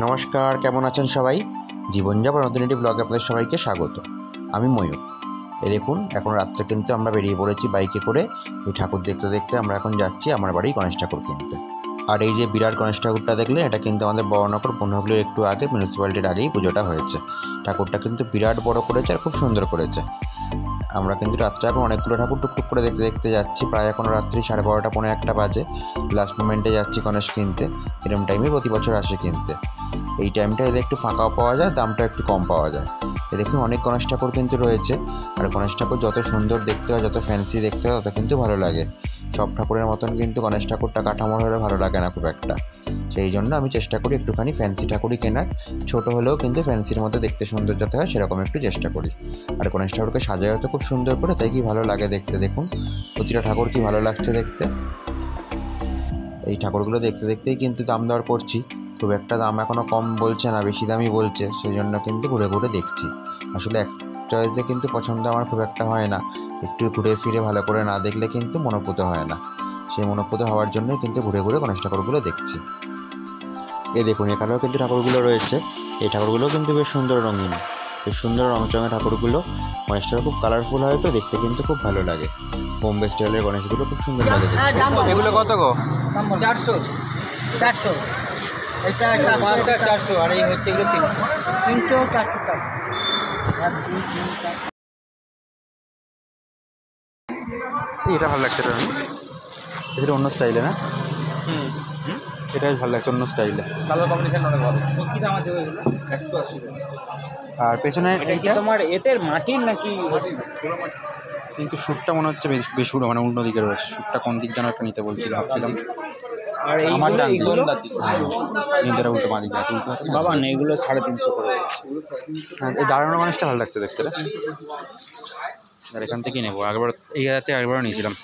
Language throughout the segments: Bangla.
নমস্কার, কেমন আছেন সবাই? জীবনযাপন নতুন একটি ব্লগে আপনাদের সবাইকে স্বাগত। আমি ময়ূর। এই দেখুন, এখন রাত্রে কিন্তু আমরা বেরিয়ে পড়েছি বাইকে করে। এই ঠাকুর দেখতে দেখতে আমরা এখন যাচ্ছি আমার বাড়ি গণেশ ঠাকুর কিনতে। আর এই যে বিরাট গণেশ ঠাকুরটা দেখলেন, এটা কিন্তু আমাদের বড়নগর বনহুগলির একটু আগে মিউনিসিপ্যালিটির আগেই পুজোটা হয়েছে। ঠাকুরটা কিন্তু বিরাট বড় করেছে আর খুব সুন্দর করেছে। আমরা কিন্তু রাত্রে এখন অনেকগুলো ঠাকুর টুকটুক করে দেখতে দেখতে যাচ্ছি। প্রায় এখন রাত্রি 12:30 পৌনে 1টা বাজে। লাস্ট মোমেন্টে যাচ্ছি গণেশ কিনতে। এরকম টাইমে প্রতি বছর আসে কিনতে। এই টাইমটা এলে একটু ফাঁকাও পাওয়া যায়, দামটা একটু কম পাওয়া যায়। দেখুন, অনেক গণেশ ঠাকুর কিন্তু রয়েছে। আর গণেশ ঠাকুর যত সুন্দর দেখতে হয়, যত ফ্যান্সি দেখতে হয়, তত কিন্তু ভালো লাগে। সব ঠাকুরের মতন কিন্তু গণেশ ঠাকুরটা কাঠামোর হলে ভালো লাগে না খুব একটা। সেই জন্য আমি চেষ্টা করি একটুখানি ফ্যান্সি ঠাকুরই কেনার। ছোটো হলেও কিন্তু ফ্যান্সির মধ্যে দেখতে সুন্দর যাতে হয় সেরকম একটু চেষ্টা করি। আর গণেশ ঠাকুরকে সাজায় হয়তো খুব সুন্দর করে, তাই কি ভালো লাগে দেখতে। দেখুন প্রতিটা ঠাকুর কি ভালো লাগছে দেখতে। এই ঠাকুরগুলো দেখতে দেখতেই কিন্তু দাম দর করছি। খুব একটা দাম এখনও কম বলছে না, বেশি দামই বলছে। সেই জন্য কিন্তু ঘুরে ঘুরে দেখছি। আসলে এক চয়েসে কিন্তু পছন্দ আমার খুব একটা হয় না। একটু ঘুরে ফিরে ভালো করে না দেখলে কিন্তু মনোপুত হয় না। সেই মনোপুত হওয়ার জন্যই কিন্তু ঘুরে ঘুরে গণেশ ঠাকুরগুলো দেখছি। এই দেখুন, এখানেও কিন্তু ঠাকুরগুলো রয়েছে। এই ঠাকুরগুলো কিন্তু বেশ সুন্দর রঙিন, বেশ সুন্দর রঙচঙে ঠাকুরগুলো। গণেশটা খুব কালারফুল হয়, তো দেখতে কিন্তু খুব ভালো লাগে। বোম্বে স্টাইলের গণেশগুলো খুব সুন্দর লাগে দেখতে। এগুলো কত গো? 400 এটা 400 আর এই হচ্ছে এগুলো 300 400 এটা ভালো লাগছে, এটা অন্য স্টাইলে না? এটা ভালো লাগছে, অন্য স্টাইলে। কালার কম্বিনেশন অনেক ভালো। কি দাম আছে এগুলো? 180 টাকা। আর পেছনে এটা তোমার এতের মাটির নাকি? কিন্তু শ্যুটটা মনে হচ্ছে বেশ মানে অন্য দিকে রয়েছে। শ্যুটটা কোন দিক যেন একটা নিতে বলছিল, ভাবছিলাম। আর আমার ডান দিকে নিচেরা উল্টো বাঁ দিকে আছে। বাবা না, এগুলো 350 করে। হ্যাঁ, এই দাঁড়ানো মানুষটা ভালো লাগছে দেখতে। আর এখান থেকেই নেবো। আগেবার এই হাতে আগেবারও নিয়েছিলাম।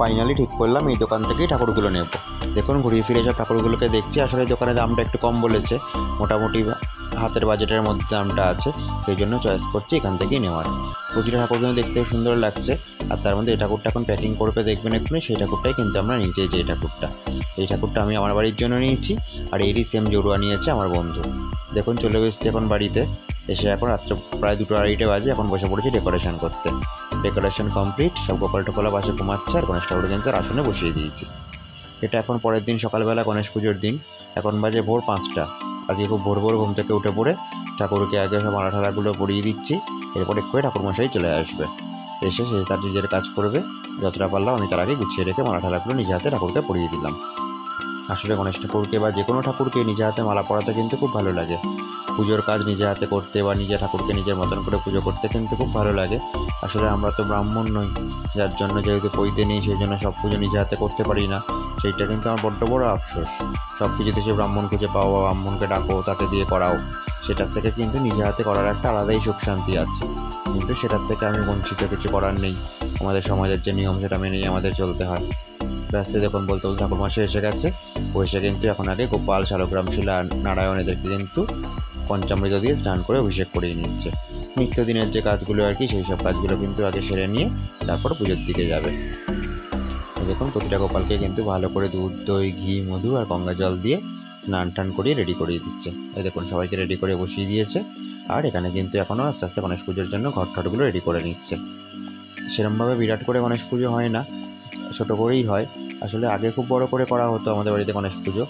ফাইনালি ঠিক করলাম এই দোকান থেকেই ঠাকুরগুলো নেব। দেখুন, ঘুরিয়ে ফিরে সব ঠাকুরগুলোকে দেখছি। আসলে এই দোকানের দামটা একটু কম বলেছে, মোটামুটি হাতের বাজেটের মধ্যে দামটা আছে। সেই জন্য চয়েস করছি এখান থেকেই নেওয়ার। প্রতিটা ঠাকুরগুলো দেখতে সুন্দর লাগছে। আর তার মধ্যে এই ঠাকুরটা এখন প্যাকিং করবে দেখবেন এক্ষুনি, সেই ঠাকুরটাই কিন্তু আমরা নিয়েছি। যে এই ঠাকুরটা আমি আমার বাড়ির জন্য নিয়েছি। আর এরই সেম জড়ুয়া নিয়েছে আমার বন্ধু। দেখুন, চলে এসেছি এখন বাড়িতে। এসে এখন রাত্রে প্রায় 2-2:30 বাজে। এখন বসে পড়েছি ডেকোরেশন করতে। ডেকোরেশন কমপ্লিট, সব গোপাল টোপালা পাশে ঘুমাচ্ছে। আর গণেশ ঠাকুর কিন্তু আসনে বসিয়ে দিয়েছি। এটা এখন পরের দিন সকালবেলা, গণেশ পুজোর দিন। এখন বাজে ভোর 5টা। আজকে খুব ভোর ভোর ঘুম থেকে উঠে পড়ে ঠাকুরকে আগে সব মালা ঠালাগুলো পরিয়ে দিচ্ছি। এরপর একটু ঠাকুরমশাই চলে আসবে। এসে সে তার নিজের কাজ করবে। যতটা পারলাম আমি তার আগে গুছিয়ে রেখে মালা ঠালাগুলো নিজে হাতে ঠাকুরকে পরিয়ে দিলাম। আসলে গণেশ ঠাকুরকে বা যে কোনো ঠাকুরকে নিজে হাতে মালা পরাতে কিন্তু খুব ভালো লাগে। পুজোর কাজ নিজে হাতে করতে বা নিজে ঠাকুরকে নিজের মতন করে পুজো করতে কিন্তু খুব ভালো লাগে। আসলে আমরা তো ব্রাহ্মণ নই, যার জন্য যেহেতু পৈতে নেই, সেই জন্য সব পুজো নিজে হাতে করতে পারি না। সেইটা কিন্তু আমার বড্ড বড় আফসোস। সব কিছুতে সে ব্রাহ্মণ খুঁজে পাও বা ব্রাহ্মণকে ডাকো, তাকে দিয়ে করাও, সেটার থেকে কিন্তু নিজে হাতে করার একটা আলাদাই সুখ শান্তি আছে। কিন্তু সেটার থেকে আমি বঞ্চিত, কিছু করার নেই। আমাদের সমাজের যে নিয়ম সেটা মেনেই আমাদের চলতে হয়। ব্যস্ত দেখুন, বলতে বলতে ঠাকুরমশাই এসে গেছে। ও এসে কিন্তু এখন আগে গোপাল, শালগ্রাম, শিলা, নারায়ণ এদেরকে কিন্তু পঞ্চামৃত দিয়ে স্নান করে অভিষেক করিয়ে নিচ্ছে। নিত্যদিনের যে কাজগুলো আর কি, সেই সব কাজগুলো কিন্তু আগে সেরে নিয়ে তারপর পুজোর দিকে যাবে। দেখুন, প্রতিটা গোপালকে কিন্তু ভালো করে দুধ, দই, ঘি, মধু আর গঙ্গা জল দিয়ে স্নান টান করিয়ে রেডি করিয়ে দিচ্ছে। এই দেখুন, সবাইকে রেডি করে বসিয়ে দিয়েছে। আর এখানে কিন্তু এখনও আস্তে আস্তে গণেশ পুজোর জন্য ঘর ঠটগুলো রেডি করে নিচ্ছে। সেরমভাবে বিরাট করে গণেশ পুজো হয় না, ছোটো করেই হয়। আসলে আগে খুব বড় করে করা হতো আমাদের বাড়িতে গণেশ পুজো।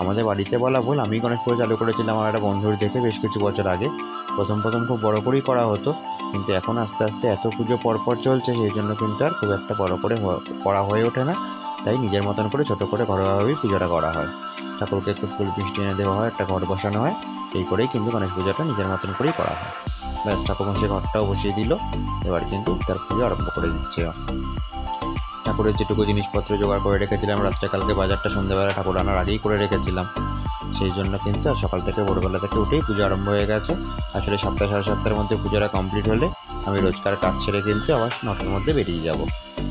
আমাদের বাড়িতে বলা ভুল, আমি গণেশ পুজো চালু করেছিলাম আমার একটা বন্ধুর দেখে বেশ কিছু বছর আগে। প্রথম খুব বড় করেই করা হতো, কিন্তু এখন আস্তে আস্তে এত পুজো পরপর চলছে, সেই জন্য কিন্তু আর খুব একটা বড় করে করা হয়ে ওঠে না। তাই নিজের মতন করে ছোটো করে ঘরোয়াভাবেই পুজোটা করা হয়। ঠাকুরকে একটু ফুল মিষ্টি এনে দেওয়া হয়, একটা ঘট বসানো হয়। এই করেই কিন্তু গণেশ পুজোটা নিজের মতন করেই করা হয়। ব্যাস, ঠাকুরমশাই ঘরটাও বসিয়ে দিল। এবার কিন্তু তার পুজো আরম্ভ করে দিচ্ছে। ঠাকুরের যেটুকু জিনিসপত্র জোগাড় করে রেখেছিলাম রাত্রে, কালকে বাজারটা সন্ধ্যাবেলা ঠাকুর আনার আগেই করে রেখেছিলাম। সেই জন্য কিন্তু সকাল থেকে ভোরবেলা থেকে উঠেই পুজো আরম্ভ হয়ে গেছে। আসলে 7টা সাড়ে 7টার মধ্যে পুজোটা কমপ্লিট হলে আমি রোজকার কাজ ছেড়ে কিন্তু আবার 9টার মধ্যে বেরিয়ে যাব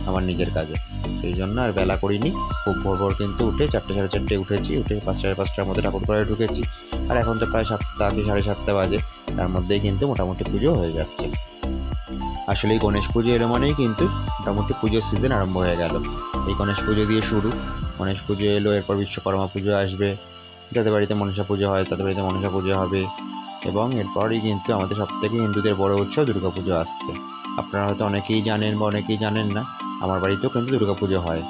আমার নিজের কাজে। সেই জন্য আর বেলা করিনি, খুব ভোর ভোর কিন্তু উঠে 4টে সাড়ে 4টায় উঠেছি। উঠে 5 সাড়ে 5টার মধ্যে ঠাকুর ঘরে ঢুকেছি। আর এখন তো প্রায় 7টা কি সাড়ে 7টা বাজে, তার মধ্যেই কিন্তু মোটামুটি পুজো হয়ে যাচ্ছে। আসলে এই গণেশ পুজো এলো মানেই কিন্তু মোটামুটি পুজোর সিজন আরম্ভ হয়ে গেল। এই গণেশ পুজো দিয়ে শুরু। গণেশ পুজো এলো, এরপর বিশ্বকর্মা পুজো আসবে, যাদের বাড়িতে মনসা পুজো হয় তাদের বাড়িতে মনসা পুজো হবে, এবং এরপরই কিন্তু আমাদের সবথেকে হিন্দুদের বড় উৎসব দুর্গা পুজো আসছে। আপনারা হয়তো অনেকেই জানেন বা অনেকেই জানেন না, আমার বাড়িতেও কিন্তু দুর্গা পুজো হয়।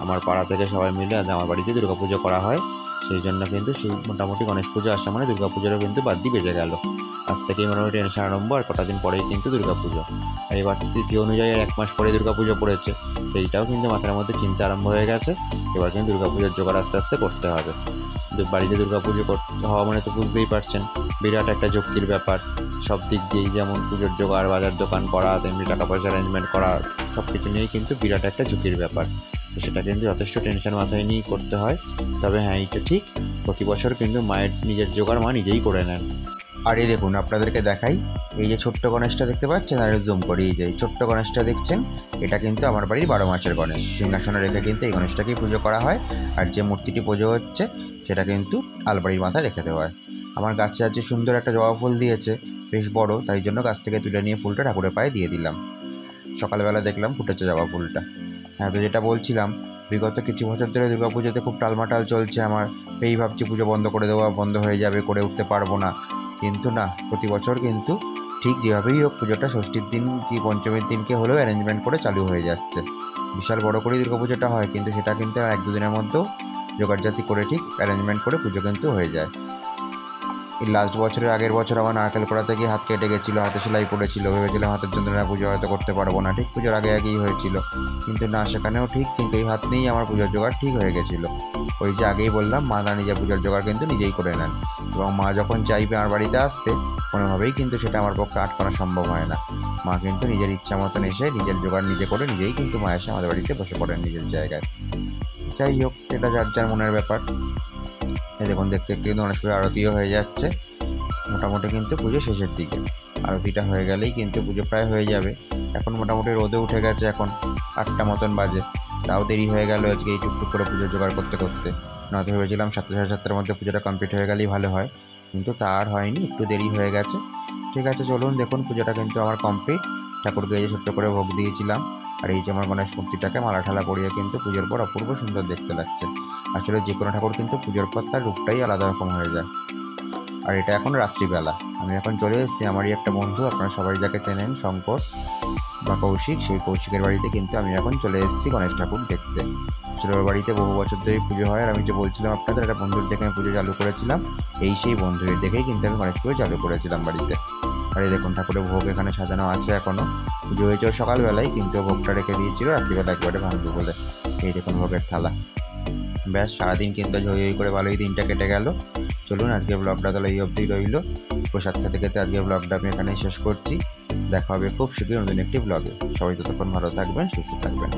আমার পাড়া থেকে সবাই মিলে আমার বাড়িতে দুর্গা পুজো করা হয়। সেই জন্য কিন্তু সেই মোটামুটি গণেশ পুজো আসা মানে দুর্গা পুজোরও কিন্তু বাদ্যি বেজে গেল। আজ থেকেই মোটামুটি টেনশন আরম্ভ, আর কটা দিন পরেই কিন্তু দুর্গা পুজো। আর এবার তিথি অনুযায়ী আর 1 মাস পরে দুর্গা পুজো পড়েছে, সেইটাও কিন্তু মাথার মধ্যে চিন্তা আরম্ভ হয়ে গেছে। এবার কিন্তু দুর্গা পুজোর জোগাড় আস্তে আস্তে করতে হবে। বাড়িতে দুর্গা পুজো করতে হওয়া মানে তো বুঝতেই পারছেন, বিরাট একটা ঝক্কির ব্যাপার। সব দিক দিয়েই, যেমন পুজোর জোগাড়, বাজার দোকান করা, তেমনি টাকা পয়সা অ্যারেঞ্জমেন্ট করা, সব কিছু নিয়েই কিন্তু বিরাট একটা ঝুঁকির ব্যাপার। তো সেটা কিন্তু যথেষ্ট টেনশন মাথায় নিয়েই করতে হয়। তবে হ্যাঁ, এইটা ঠিক, প্রতি বছর কিন্তু মায়ের নিজের জোগাড় মা নিজেই করে নেন। আর এই দেখুন, আপনাদেরকে দেখাই, এই যে ছোট্ট গণেশটা দেখতে পাচ্ছেন, আর জুম করি, এই যে এই ছোট্ট গণেশটা দেখছেন, এটা কিন্তু আমার বাড়ির 12 মাসের গণেশ। সিংহাসনে রেখে কিন্তু এই গণেশটাকেই পুজো করা হয়। আর যে মূর্তিটি পুজো হচ্ছে সেটা কিন্তু আলমারির মাথায় রেখে দেওয়া হয়। আমার গাছে আজ সুন্দর একটা জবা ফুল দিয়েছে, বেশ বড়, তাই জন্য গাছ থেকে তুলে নিয়ে ফুলটা ঠাকুরের পায়ে দিয়ে দিলাম। সকালবেলা দেখলাম ফুটেছে জবা ফুলটা। হ্যাঁ, তো যেটা বলছিলাম, বিগত কিছু বছর ধরে দুর্গা পুজোতে খুব টালমাটাল চলছে আমার। এই ভাবছি পুজো বন্ধ করে দেওয়া, বন্ধ হয়ে যাবে, করে উঠতে পারবো না। কিন্তু না, প্রতি বছর কিন্তু ঠিক যেভাবেই হোক পুজোটা ষষ্ঠীর দিন কি পঞ্চমীর দিনকে হলেও অ্যারেঞ্জমেন্ট করে চালু হয়ে যাচ্ছে। বিশাল বড় করেই দুর্গা পুজোটা হয়, কিন্তু সেটা কিন্তু 1-2 দিনের মধ্যেও জোগাড়জাতি করে ঠিক অ্যারেঞ্জমেন্ট করে পুজো কিন্তু হয়ে যায়। এই লাস্ট বছরের আগের বছর আমার নারকেল কড়াতে গিয়ে হাত কেটে গেছিলো, হাতে সেলাই পড়েছিল, ভেবেছিলাম হাতের যন্ত্রণা পুজো হয়তো করতে পারবো না, ঠিক পুজোর আগে আগেই হয়েছিল। কিন্তু না, সেখানেও ঠিক, কিন্তু এই হাত নিয়েই আমার পুজোর জোগাড় ঠিক হয়ে গেছিলো। ওই যে আগেই বললাম, মা না নিজের পুজোর জোগাড় কিন্তু নিজেই করে নেন, এবং মা যখন চাইবে আমার বাড়িতে আসতে, কোনোভাবেই কিন্তু সেটা আমার পক্ষে আটকানো সম্ভব হয় না। মা কিন্তু নিজের ইচ্ছা মতন এসে নিজের জোগাড় নিজে করে নিজেই কিন্তু মা এসে আমাদের বাড়িতে বসে পড়েন নিজের জায়গায়। যাই হোক, সেটা যার যার মনের ব্যাপার। এই দেখুন, দেখতে দেখতে কিন্তু অনেক সময় আরতিও হয়ে যাচ্ছে। মোটামুটি কিন্তু পুজো শেষের দিকে, আরতিটা হয়ে গেলেই কিন্তু পুজো প্রায় হয়ে যাবে। এখন মোটামুটি রোদে উঠে গেছে, এখন 8টা মতন বাজে, তাও দেরি হয়ে গেল আজকে এই টুকটুক করে পুজো জোগাড় করতে করতে। নয়তো ভেবেছিলাম 7টা সাড়ে 7টার মধ্যে পুজোটা কমপ্লিট হয়ে গেলেই ভালো হয়, কিন্তু তা আর হয়নি, একটু দেরি হয়ে গেছে। ঠিক আছে, চলুন, দেখুন পুজোটা কিন্তু আমার কমপ্লিট। ঠাকুরকে এই যে ছোট্ট করে ভোগ দিয়েছিলাম, আর এই যে আমার গণেশ মূর্তিটাকে মালা ঠালা পরিয়ে কিন্তু পুজোর পর অপূর্ব সুন্দর দেখতে লাগছে। আসলে যে কোনো ঠাকুর কিন্তু পুজোর পর তার রূপটাই আলাদা রকম হয়ে যায়। আর এটা এখন রাত্রিবেলা, আমি এখন চলে এসেছি আমারই একটা বন্ধু, আপনারা সবাই যাকে চেনেন, শঙ্কর বা কৌশিক, সেই কৌশিকের বাড়িতে কিন্তু আমি এখন চলে এসেছি গণেশ ঠাকুর দেখতে। ছোটোর বাড়িতে বহু বছর ধরেই পুজো হয়, আর আমি যে বলছিলাম আপনাদের, একটা বন্ধুর দেখে আমি পুজো চালু করেছিলাম, এই সেই বন্ধুদের দেখেই কিন্তু আমি গণেশ পুজো চালু করেছিলাম বাড়িতে। আর এই দেখুন, ঠাকুরের ভোগ এখানে সাজানো আছে এখনও। পুজো হয়েছে সকালবেলায়, কিন্তু ভোগটা রেখে দিয়েছিল রাত্রিবেলা একবারে ভাঙবে বলে। এই দেখুন ভোগের থালা। ব্যাস, সারাদিন কিন্তু হই হই করে ভালোই দিনটা কেটে গেল। চলুন, আজকের ব্লগটা তাহলে এই অবধিই রইল। প্রসাদ খেতে খেতে আজকের ব্লগটা আমি এখানেই শেষ করছি। দেখা হবে খুব শীঘ্রই নতুন একটি ব্লগে। সবাই ততক্ষণ ভালো থাকবেন, সুস্থ থাকবেন।